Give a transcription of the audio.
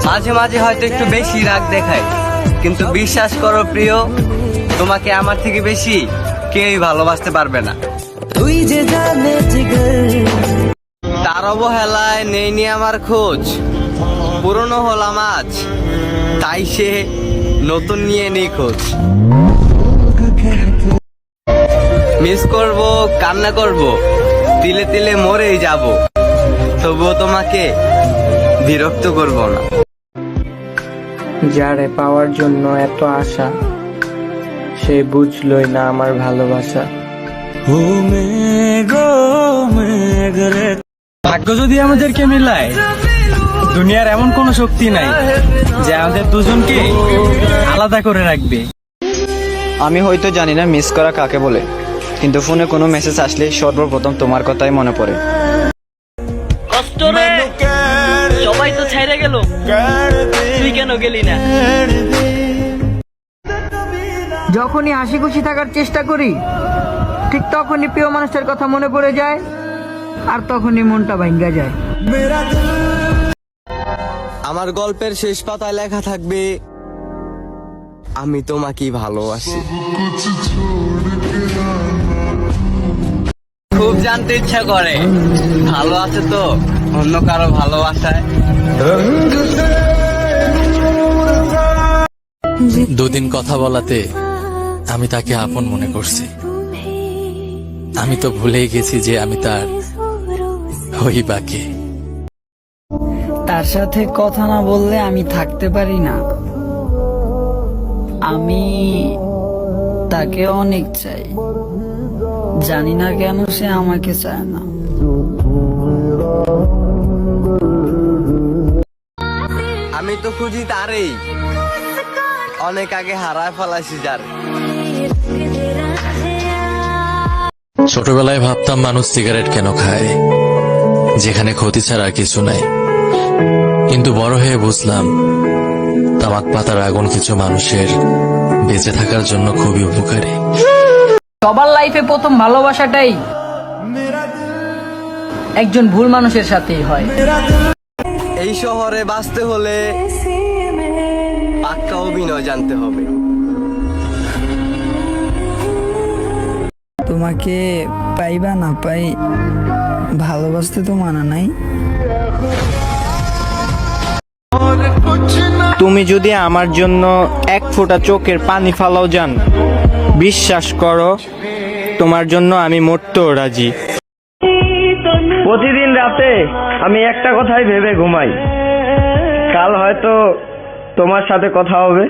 মাঝে মাঝে হয়তো একটু বেশি রাগ দেখাই, কিন্তু বিশ্বাস করো প্রিয়, তোমাকে আমার থেকে বেশি কেউই ভালোবাসতে পারবে না। তুই যে জানে তার অবহেলায় নেইনি আমার খোঁজ, পুরনো হলাম আজ, তাই সে নতুন নিয়ে নেই খোঁজ। মিস করব, কান্না করব, তিলে তিলে মরেই যাব, তবুও তোমাকে বিরক্ত করব না। যারে পাওয়ার জন্য এত আশা, সে বুঝলই না আমার ভালোবাসা। ভাগ্য যদি আমাদেরকে মিলায়, দুনিয়ার এমন কোন শক্তি নাই যে আমাদের দুজনকে আলাদা করে রাখবে। আমি হয়তো জানি না মিস করা কাকে বলে, কিন্তু ফোনে কোনো মেসেজ আসলে সর্বপ্রথম তোমার কথাই মনে পড়ে। কষ্ট রে, সবাই তো ছেড়ে গেল, তুই কেন গেলি না? যখনই হাসি খুশি থাকার চেষ্টা করি, ঠিক তখনই প্রিয় মানুষটার কথা মনে পড়ে যায়, আর তখনই মনটা ভাঙ্গা যায়। আমার গল্পের শেষ পাতায় লেখা থাকবে, আমি তোমাকেই ভালোবাসি। খুব জানতে ইচ্ছা করে, ভালো আছে তো অন্য কারো ভালোবাসায়? দুদিন কথা বলাতে আমি তাকে আপন মনে করছি। আমি তো ভুলেই গেছি যে আমি তার হই বাকি। তার সাথে কথা না বললে আমি থাকতে পারি না। আমি তাকে অনেক চাই, জানি না কেন সে আমাকে চায় না। আমি তো খুঁজি তারেই, অনেক আগে হারায় ফেলাইছি যারে। ছোটবেলায় ভাবতাম মানুষ সিগারেট কেন খায়, যেখানে ক্ষতি ছাড়া আর কিছু নাই। কিন্তু বড় হয়ে বুঝলাম তামাক পাতার আগুন কিছু মানুষের বেঁচে থাকার জন্য খুবই উপকারী। সবার লাইফে প্রথম ভালোবাসাটাই একজন ভুল মানুষের সাথেই হয়। এই শহরে বাঁচতে হলে পাক্কা অভিনয় জানতে হবে। তোমাকে পাইবা না পাই, ভালোবাসতে তো মানা নাই। তুমি যদি আমার জন্য এক ফোঁটা চোখের পানি ফালাও যান, বিশ্বাস করো তোমার জন্য আমি মরতেও রাজি। প্রতিদিন রাতে আমি একটা কথাই ভেবে ঘুমাই, কাল হয়তো তোমার সাথে কথা হবে।